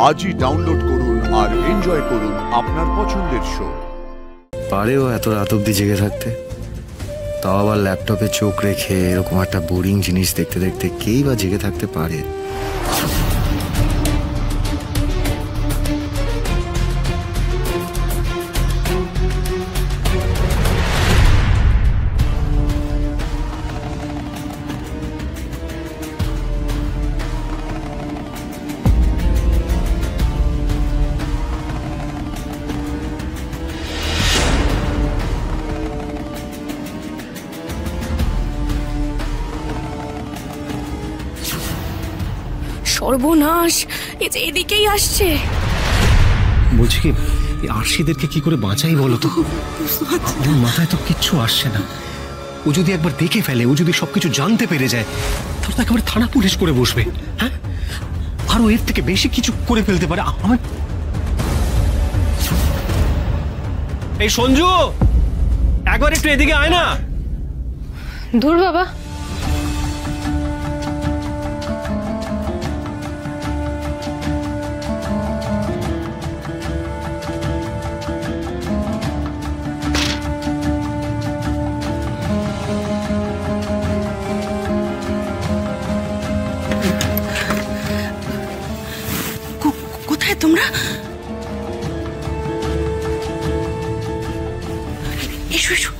আজই ডাউনলোড করুন আর এনজয় করুন আপনার পছন্দের শো। পারেও এত রাত অব্দি জেগে থাকতে, তাও আবার ল্যাপটপে চোখ রেখে এরকম একটা বোরিং জিনিস দেখতে দেখতে কেই বা জেগে থাকতে পারে? সর্বনাশ, এই যে এদিকেই আসছে। বলছি কি, এই আরশিদেরকে কি করে বাঁচাই বলো তো? আমার মাথায় তো কিচ্ছু আসছে না। ও যদি একবার দেখে ফেলে, ও যদি সবকিছু জানতে পেরে যায়, তাহলে তো একেবারে থানা পুলিশ করে বসবে। হ্যাঁ, আরো এর থেকে বেশি কিছু করে ফেলতে পারে। আমার এই সঞ্জু, একবার একটু এদিকে আয় না। দূর বাবা, কোথায় তোমরা? এসো এসো,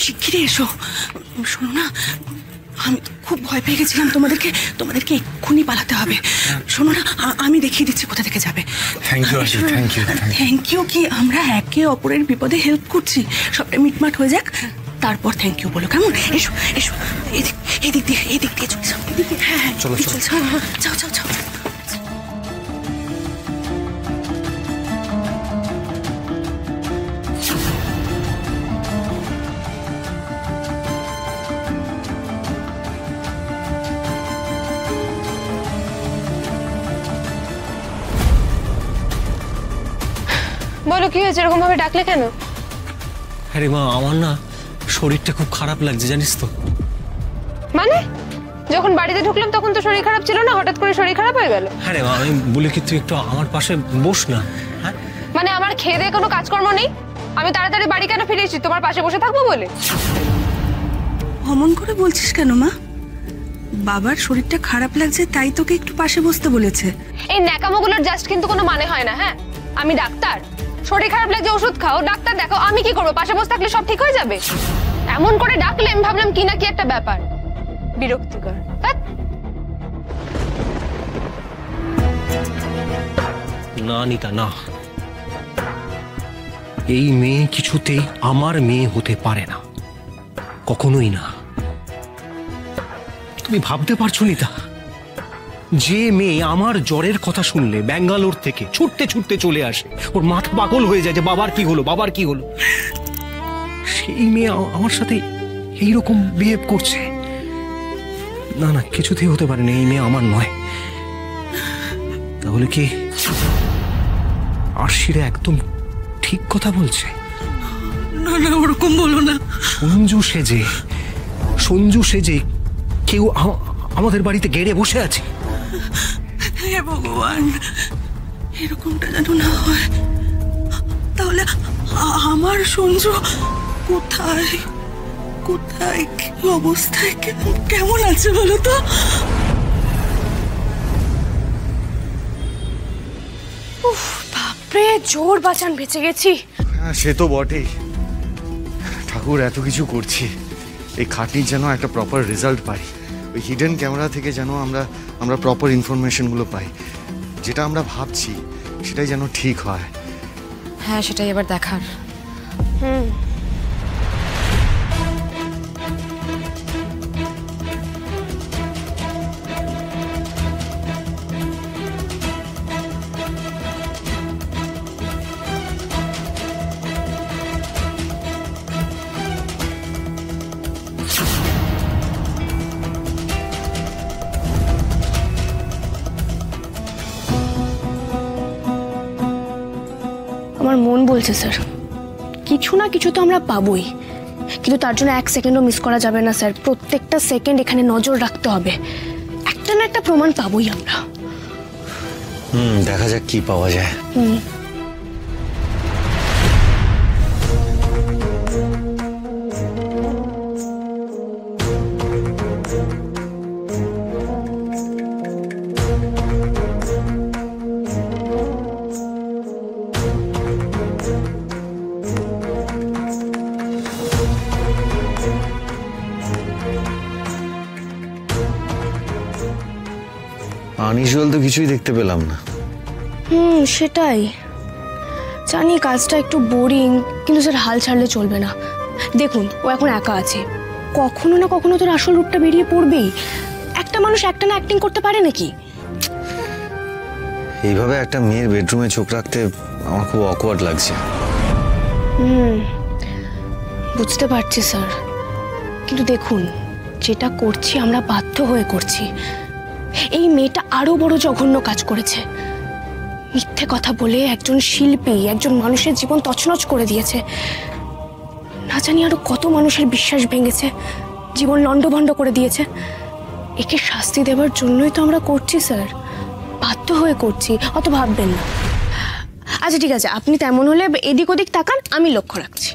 শিগগিরই এসো। শোনো না, আমি খুব ভয় পেয়ে গেছিলাম। তোমাদেরকে এক্ষুনি পালাতে হবে। শোনো না, আমি দেখিয়ে দিচ্ছি কোথা থেকে যাবে। Thank you Arshi, thank you. Thank you কি, আমরা একে অপরের বিপদে হেল্প করছি। সবটা মিটমাট হয়ে যাক, তারপর থ্যাংক ইউ বলো, কেমন? এসো এসো, এদিক দিয়ে চলে যাও। হ্যাঁ চলো চলো, যাও যাও যাও। বলো কি হয়েছে, এরকম ভাবে ডাকলে কেন? আরে মা, আমার না শরীরটা খুব খারাপ লাগছে, জানিস তো। মানে যখন বাড়িতে ঢুকলাম তখন তো শরীর খারাপ ছিল না, হঠাৎ করে শরীর খারাপ হয়ে গেল? আরে মা, আমি বলি কি, তুই একটু আমার পাশে বস না। হ্যাঁ, মানে আমার খেয়ে দেয়ে কোনো কাজকর্ম নেই? আমি তাড়াতাড়ি বাড়ি কেন ফিরে এসেছি তোমার পাশে বসে থাকবো বলে? অমন করে বলছিস কেন মা? বাবার শরীরটা খারাপ লাগছে তাই তোকে একটু পাশে বসতে বলেছে। এই ন্যাকামোগুলোর জাস্ট কিন্তু কোনো মানে হয় না। হ্যাঁ, আমি ডাক্তার, শরীর খারাপ লাগছে ওষুধ খাও, ডাক্তার দেখো। আমি কি করবো? পাশে বসে থাকলে সব ঠিক হয়ে যাবে? এমন করে ডাকলে আমি ভাবলাম কি না কি একটা ব্যাপার। বিরক্তিকর। না নিতা, না, এই মেয়ে কিছুতেই আমার মেয়ে হতে পারে না, কখনোই না। তুমি ভাবতে পারছো নিতা, যে মেয়ে আমার জ্বরের কথা শুনলে ব্যাঙ্গালোর থেকে ছুটতে ছুটতে চলে আসে, ওর মাথা পাগল হয়ে যায় যে বাবার কি হলো, বাবার কি হলো, সেই মেয়ে আমার সাথে এইরকম বিহেভ করছে। না না, কিছুতেই হতে পারে না, এই মেয়ে আমার নয়। তাহলে কি আরশিরা একদম ঠিক কথা বলছে? না না, ওরকম বলো না। সঞ্জু সেজে কেউ আমাদের বাড়িতে গেড়ে বসে আছে। হে ভগবান, এরকমটা যেন না হয়। তাহলে আমার সঞ্জু কোথায় কোথায়, কি অবস্থায়, কেমন আছে বলো তো? উফ বাপরে, জোর বাঁচান, বেঁচে গেছি। হ্যাঁ সে তো বটেই। ঠাকুর এত কিছু করছি, এই খাটনির যেন একটা প্রপার রেজাল্ট পাই। ওই হিডেন ক্যামেরা থেকে যেন আমরা প্রপার ইনফরমেশনগুলো পাই। যেটা আমরা ভাবছি সেটাই যেন ঠিক হয়। হ্যাঁ, সেটাই এবার দেখার। আমার মন বলছে স্যার, কিছু না কিছু তো আমরা পাবোই, কিন্তু তার জন্য এক সেকেন্ডও মিস করা যাবে না স্যার। প্রত্যেকটা সেকেন্ড এখানে নজর রাখতে হবে। একটা না একটা প্রমাণ পাবোই আমরা। দেখা যাক কি পাওয়া যায়। আনইউজুয়াল তো কিছুই দেখতে পেলাম না। সেটাই জানি, কাজটা একটু বোরিং, কিন্তু স্যার হাল ছাড়লে চলবে না। দেখুন, ও এখন একা আছে, কখনো না কখনো তোর আসল রূপটা বেরিয়ে পড়বেই। একটা মানুষ একটা না অ্যাক্টিং করতে পারে নাকি? এইভাবে একটা মেয়ের বেডরুমে চোখ রাখতে আমার খুব অকওয়ার্ড লাগছে। বুঝতে পারছি স্যার, কিন্তু দেখুন, যেটা করছি আমরা বাধ্য হয়ে করছি। এই মেয়েটা আরো বড় জঘন্য কাজ করেছে। মিথ্যে কথা বলে একজন শিল্পী, একজন মানুষের জীবন তছনছ করে দিয়েছে। না জানি আরো কত মানুষের বিশ্বাস ভেঙেছে, জীবন লন্ডভন্ড করে দিয়েছে। একে শাস্তি দেওয়ার জন্যই তো আমরা করছি স্যার, বাধ্য হয়ে করছি, অত ভাববেন না। আচ্ছা ঠিক আছে, আপনি তেমন হলে এদিক ওদিক তাকান, আমি লক্ষ্য রাখছি।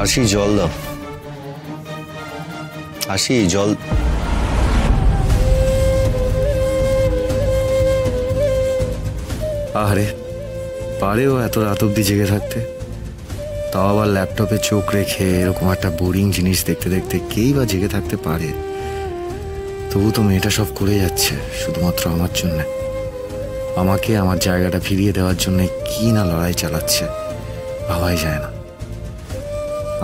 আশি জল দাও, আশি জল। আরে পারেও এত রাত অব্দি জেগে থাকতে, তাও আবার ল্যাপটপে চোখ রেখে এরকম একটা বোরিং জিনিস দেখতে দেখতে কেই বা জেগে থাকতে পারে? তবু তো মেয়েটা সব করে যাচ্ছে শুধুমাত্র আমার জন্য, আমাকে আমার জায়গাটা ফিরিয়ে দেওয়ার জন্য কি না লড়াই চালাচ্ছে, ভাবাই যায় না।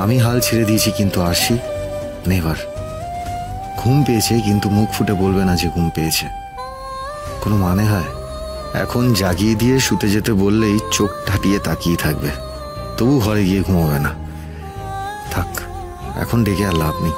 আমি হাল ছেড়ে দিয়েছি, কিন্তু আশি নেভার। ঘুম পেয়েছে কিন্তু মুখ ফুটে বলবে না যে ঘুম পেয়েছে, কোনো মানে হয়? এখন জাগিয়ে দিয়ে শুতে যেতে বললেই চোখ ঢাকিয়ে তাকিয়ে থাকবে, তবু ঘরে গিয়ে ঘুমাবে না। থাক, এখন ডেকে আর লাভ নেই।